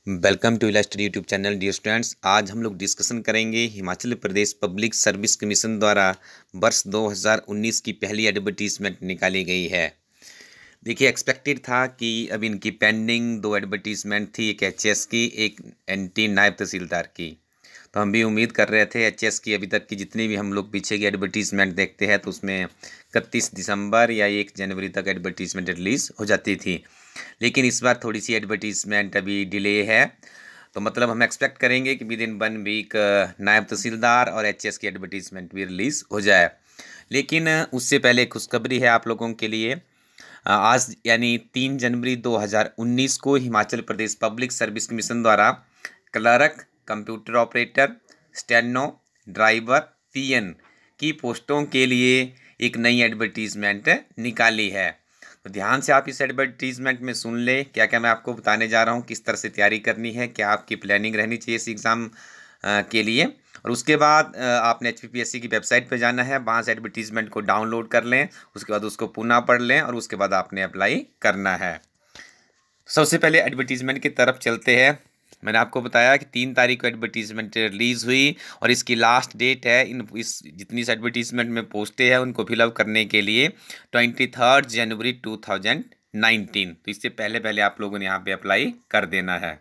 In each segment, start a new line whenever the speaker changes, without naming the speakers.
Welcome to Elastudy YouTube channel. Dear students, आज हम लोग डिस्कशन करेंगे Himachal Pradesh public service commission द्वारा वर्ष 2019 की पहली एडवर्टीजमेंट निकाली गई है। देखिए, एक्सपेक्टेड था कि अब इनकी पेंडिंग दो एडवर्टीजमेंट थी, एक एचएस की, एक एनटी नायब तहसीलदार की। तो हम भी उम्मीद कर रहे थे एचएस की अभी तक की जितनी भी हम लोग पीछे की एडवर्टीजमेंट देखते हैं तो उसमें 31 दिसंबर या 1 जनवरी तक एडवर्टीजमेंट रिलीज़ हो जाती थी। लेकिन इस बार थोड़ी सी एडवर्टीजमेंट अभी डिले है, तो मतलब हम एक्सपेक्ट करेंगे कि विद इन 1 वीक नायब तहसीलदार और एचएस की एडवर्टीजमेंट भी रिलीज़ हो जाए। लेकिन उससे पहले खुशखबरी है आप लोगों के लिए। आज यानी 3 जनवरी 2019 को Himachal Pradesh public service commission द्वारा clerk, computer operator, steno, driver, PN की पोस्टों के लिए एक नई एडवर्टीजमेंट निकाली है। तो ध्यान से आप इस एडवर्टीजमेंट में सुन ले क्या क्या मैं आपको बताने जा रहा हूँ, किस तरह से तैयारी करनी है, क्या आपकी प्लानिंग रहनी चाहिए इस एग्ज़ाम के लिए। और उसके बाद आपने एचपीपीएससी की वेबसाइट पर जाना है, वहाँ से एडवर्टीजमेंट को डाउनलोड कर लें, उसके बाद उसको पुनः पढ़ लें और उसके बाद आपने अप्लाई करना है। सबसे पहले एडवर्टीजमेंट की तरफ चलते हैं। मैंने आपको बताया कि 3 तारीख को एडवर्टीजमेंट रिलीज़ हुई और इसकी लास्ट डेट है इस जितनी एडवर्टीजमेंट में पोस्टें हैं उनको फिलअप करने के लिए 23 जनवरी 2019। तो इससे पहले पहले आप लोगों ने यहाँ पे अप्लाई कर देना है।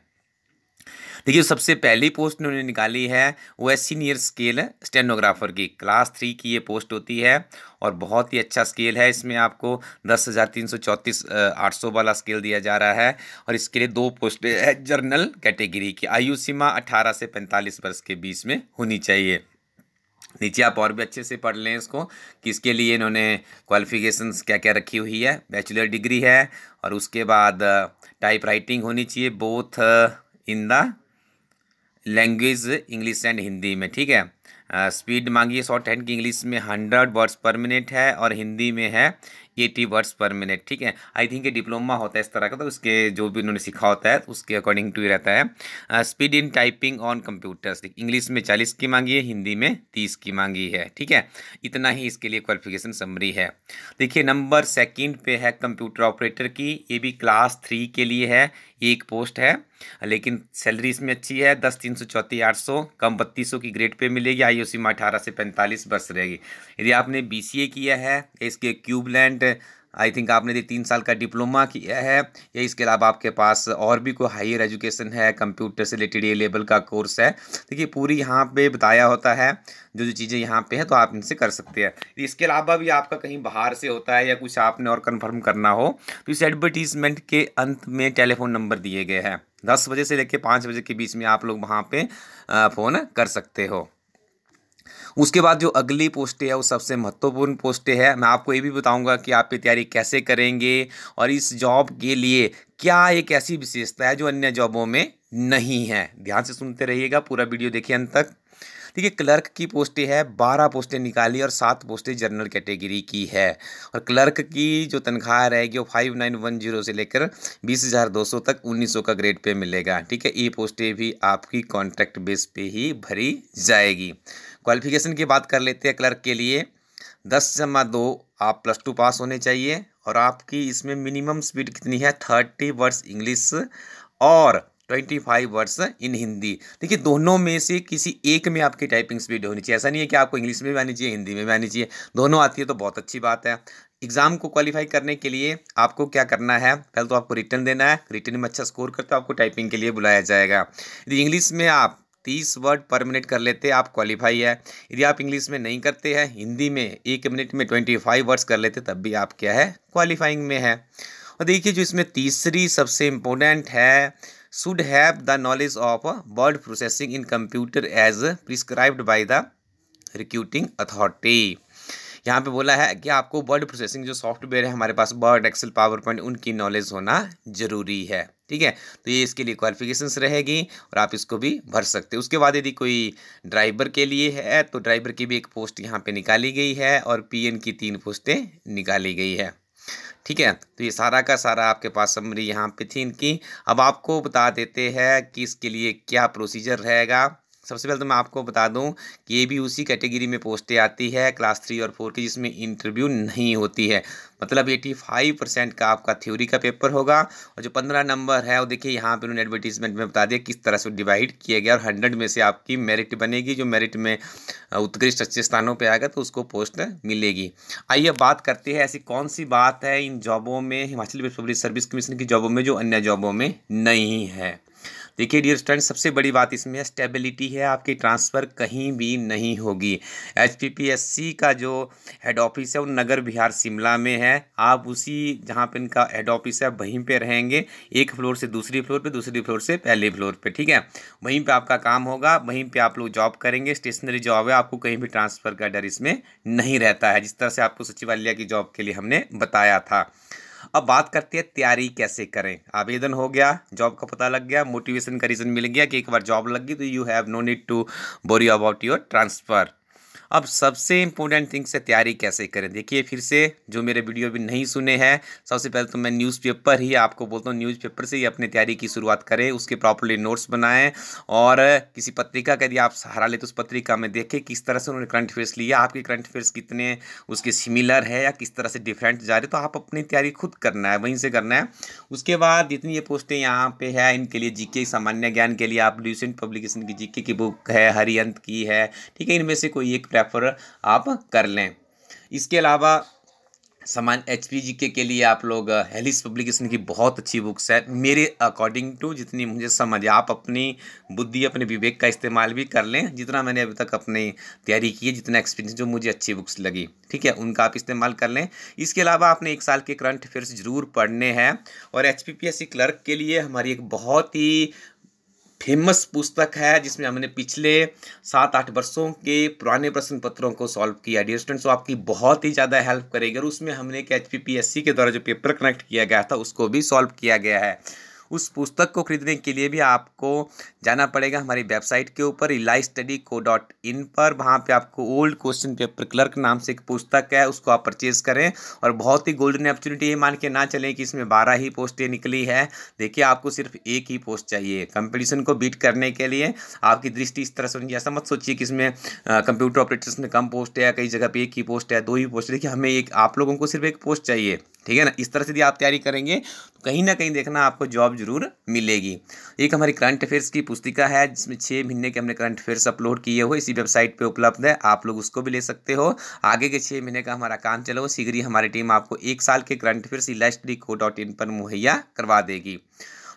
देखिए, सबसे पहली पोस्ट उन्होंने निकाली है वो है सीनियर स्केल स्टेनोग्राफर की। क्लास 3 की ये पोस्ट होती है और बहुत ही अच्छा स्केल है। इसमें आपको 10,334 800 वाला स्केल दिया जा रहा है और इसके लिए 2 पोस्टें है जनरल कैटेगरी की। आयु सीमा 18 से 45 वर्ष के बीच में होनी चाहिए। नीचे आप और भी अच्छे से पढ़ लें इसको कि इसके लिए इन्होंने क्वालिफिकेशंस क्या क्या रखी हुई है। बैचलर डिग्री है और उसके बाद टाइप राइटिंग होनी चाहिए both in the language English and Hindi में, ठीक है। स्पीड मांगी शॉर्ट हैंड की इंग्लिश में 100 वर्ड्स पर मिनट है और हिंदी में है 80 वर्ड्स पर मिनट, ठीक है। आई थिंक ये डिप्लोमा होता है इस तरह का, तो उसके जो भी उन्होंने सीखा होता है तो उसके अकॉर्डिंग टू ही रहता है। Speed in typing on computers, English में 40 की मांगी है, हिंदी में 30 की मांगी है, ठीक है। इतना ही इसके लिए क्वालिफिकेशन समरी है। देखिए, नंबर 2 पे है कंप्यूटर ऑपरेटर की। ये भी क्लास 3 के लिए है, एक पोस्ट है, लेकिन सैलरी इसमें अच्छी है। 10,334 कम 3200 की ग्रेड पे मिलेगी। आयु सीमा 18 से 45 वर्ष रहेगी। यदि आपने बीसीए किया है या इसके इक्विवेलेंट आई थिंक आपने 3 साल का डिप्लोमा किया है या इसके अलावा आपके पास और भी कोई हायर एजुकेशन है, कंप्यूटर से रिलेटेड ये लेवल का कोर्स है, देखिए पूरी यहाँ पे बताया होता है जो जो चीज़ें यहाँ पे है, तो आप इनसे कर सकते हैं। इसके अलावा भी आपका कहीं बाहर से होता है या कुछ आपने और कंफर्म करना हो तो इस एडवर्टीजमेंट के अंत में टेलीफोन नंबर दिए गए हैं। 10 बजे से लेकर 5 बजे के बीच में आप लोग वहाँ पे फ़ोन कर सकते हो। उसके बाद जो अगली पोस्टें है वो सबसे महत्वपूर्ण पोस्टें है। मैं आपको ये भी बताऊंगा कि आप ये तैयारी कैसे करेंगे और इस जॉब के लिए क्या एक ऐसी विशेषता है जो अन्य जॉबों में नहीं है। ध्यान से सुनते रहिएगा, पूरा वीडियो देखिए अंत तक। देखिए, क्लर्क की पोस्टें है, 12 पोस्टें निकाली और 7 पोस्टें जनरल कैटेगरी की है। और क्लर्क की जो तनख्वाह रहेगी वो 5910 से लेकर 20,200 तक 1900 का ग्रेड पे मिलेगा, ठीक है। ये पोस्टें भी आपकी कॉन्ट्रैक्ट बेस पे ही भरी जाएगी। क्वालिफिकेशन की बात कर लेते हैं क्लर्क के लिए। 10/2 आप +2 पास होने चाहिए और आपकी इसमें मिनिमम स्पीड कितनी है 30 वर्ड्स इंग्लिश और 25 वर्ड्स इन हिंदी। देखिए, दोनों में से किसी एक में आपकी टाइपिंग स्पीड होनी चाहिए। ऐसा नहीं है कि आपको इंग्लिश में भी आनी चाहिए, हिंदी में भी आनी चाहिए, दोनों आती है तो बहुत अच्छी बात है। एग्जाम को क्वालिफाई करने के लिए आपको क्या करना है, पहले तो आपको रिटर्न देना है। रिटर्न में अच्छा स्कोर करते हो आपको टाइपिंग के लिए बुलाया जाएगा। यदि इंग्लिश में आप 30 वर्ड पर मिनट कर लेते हैं आप क्वालिफाई है। यदि आप इंग्लिश में नहीं करते हैं, हिंदी में 1 मिनट में 25 वर्ड्स कर लेते तब भी आप क्या है क्वालिफाइंग में है। और देखिए, जो इसमें तीसरी सबसे इम्पोर्टेंट है, should have the knowledge of word processing in computer as prescribed by the recruiting authority. यहाँ पे बोला है कि आपको वर्ड प्रोसेसिंग जो सॉफ्टवेयर है हमारे पास, वर्ड, एक्सेल, पावर पॉइंट, उनकी नॉलेज होना जरूरी है, ठीक है। तो ये इसके लिए क्वालिफिकेशंस रहेगी और आप इसको भी भर सकते हैं। उसके बाद यदि कोई ड्राइवर के लिए है तो ड्राइवर की भी एक पोस्ट यहाँ पे निकाली गई है और पीएन की 3 पोस्टें निकाली गई है, ठीक है। तो ये सारा का सारा आपके पास समरी यहाँ पे थी इनकी। अब आपको बता देते हैं कि इसके लिए क्या प्रोसीजर रहेगा। सबसे पहले तो मैं आपको बता दूं कि ये भी उसी कैटेगरी में पोस्टें आती है क्लास 3 और 4 की, जिसमें इंटरव्यू नहीं होती है। मतलब 85% का आपका थ्योरी का पेपर होगा और जो 15 नंबर है वो देखिए यहाँ पे उन्होंने एडवर्टीजमेंट में बता दिया किस तरह से डिवाइड किया गया, और 100 में से आपकी मेरिट बनेगी। जो मेरिट में उत्कृष्ट अच्छे स्थानों पे आएगा तो उसको पोस्ट मिलेगी। आइए बात करते हैं ऐसी कौन सी बात है इन जॉबों में, Himachal Pradesh public service commission की जॉबों में, जो अन्य जॉबों में नहीं है। देखिए डियर स्टूडेंट, सबसे बड़ी बात इसमें स्टेबिलिटी है, आपकी ट्रांसफ़र कहीं भी नहीं होगी। HPPSC का जो हेड ऑफिस है वो नगर विहार शिमला में है। आप उसी जहाँ पे इनका हेड ऑफिस है वहीं पे रहेंगे, एक फ्लोर से दूसरी फ्लोर पे, दूसरी फ्लोर से पहले फ्लोर पे, ठीक है। वहीं पे आपका काम होगा, वहीं पे आप लोग जॉब करेंगे। स्टेशनरी जॉब है, आपको कहीं भी ट्रांसफ़र का डर इसमें नहीं रहता है, जिस तरह से आपको सचिवालय की जॉब के लिए हमने बताया था। अब बात करते हैं तैयारी कैसे करें। आवेदन हो गया, जॉब का पता लग गया, मोटिवेशन का रीज़न मिल गया कि एक बार जॉब लग गई तो you have no need to worry about your transfer. अब सबसे इम्पोर्टेंट थिंग से तैयारी कैसे करें, देखिए फिर से जो मेरे वीडियो अभी नहीं सुने हैं, सबसे पहले तो मैं न्यूज़पेपर ही आपको बोलता हूँ, न्यूज़पेपर से ही अपनी तैयारी की शुरुआत करें, उसके प्रॉपर्ली नोट्स बनाएं। और किसी पत्रिका का यदि आप सहारा ले तो उस पत्रिका में देखें किस तरह से उन्होंने करंट अफेयर्स लिया, आपके करंट अफेयर्स कितने उसके सिमिलर है या किस तरह से डिफरेंट जा रहे, तो आप अपनी तैयारी खुद करना है, वहीं से करना है। उसके बाद जितनी ये पोस्टें यहाँ पे है इनके लिए जीके सामान्य ज्ञान के लिए आप रिसेंट पब्लिकेशन की जीके की बुक है, हरियंत की है, ठीक है, इनमें से कोई एक प्रेफर आप कर लें। इसके अलावा समान HPGK के लिए आप लोग हेलिस पब्लिकेशन की बहुत अच्छी बुक्स है, मेरे अकॉर्डिंग टू जितनी मुझे समझ। आप अपनी बुद्धि अपने विवेक का इस्तेमाल भी कर लें, जितना मैंने अभी तक अपनी तैयारी की है, जितना एक्सपीरियंस जो मुझे अच्छी बुक्स लगी, ठीक है, उनका आप इस्तेमाल कर लें। इसके अलावा आपने 1 साल के करंट अफेयर्स जरूर पढ़ने हैं। और HPPSC क्लर्क के लिए हमारी एक बहुत ही फेमस पुस्तक है जिसमें हमने पिछले 7-8 वर्षों के पुराने प्रश्न पत्रों को सॉल्व किया डियर स्टूडेंट्स, तो आपकी बहुत ही ज़्यादा हेल्प करेगी। और उसमें हमने एक HPPSC के द्वारा जो पेपर कनेक्ट किया गया था उसको भी सॉल्व किया गया है। उस पुस्तक को खरीदने के लिए भी आपको जाना पड़ेगा हमारी वेबसाइट के ऊपर elaistudyco.in पर। वहाँ पे आपको ओल्ड क्वेश्चन पेपर क्लर्क नाम से एक पुस्तक है, उसको आप परचेज करें। और बहुत ही गोल्डन अपॉर्चुनिटी, ये मान के ना चलें कि इसमें 12 ही पोस्टें निकली है। देखिए आपको सिर्फ एक ही पोस्ट चाहिए कंपटीशन को बीट करने के लिए। आपकी दृष्टि इस तरह से होनी, ऐसा मत सोचिए कि इसमें कंप्यूटर ऑपरेटर्स में कम पोस्ट है, कई जगह पे एक ही पोस्ट है, 2 ही पोस्ट है। देखिए हमें एक, आप लोगों को सिर्फ एक पोस्ट चाहिए, ठीक है ना। इस तरह से यदि आप तैयारी करेंगे तो कहीं ना कहीं देखना आपको जॉब जरूर मिलेगी। एक हमारी करंट अफेयर्स की पुस्तिका है जिसमें 6 महीने के हमने करंट अफेयर्स अपलोड किए हुए, इसी वेबसाइट पे उपलब्ध है, आप लोग उसको भी ले सकते हो। आगे के 6 महीने का हमारा काम चला, वो शीघ्र ही हमारी टीम आपको 1 साल के करंट अफेयर्स elaistudyco.in पर मुहैया करवा देगी।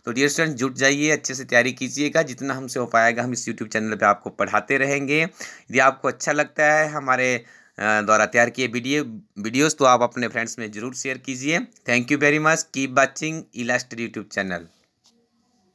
तो डियर स्टूडेंट जुट जाइए, अच्छे से तैयारी कीजिएगा, जितना हमसे हो पाएगा हम इस यूट्यूब चैनल पे आपको पढ़ाते रहेंगे। यदि आपको अच्छा लगता है हमारे द्वारा तैयार किए वीडियोस तो आप अपने फ्रेंड्स में ज़रूर शेयर कीजिए। Thank you very much, keep watching Elastudy YouTube channel.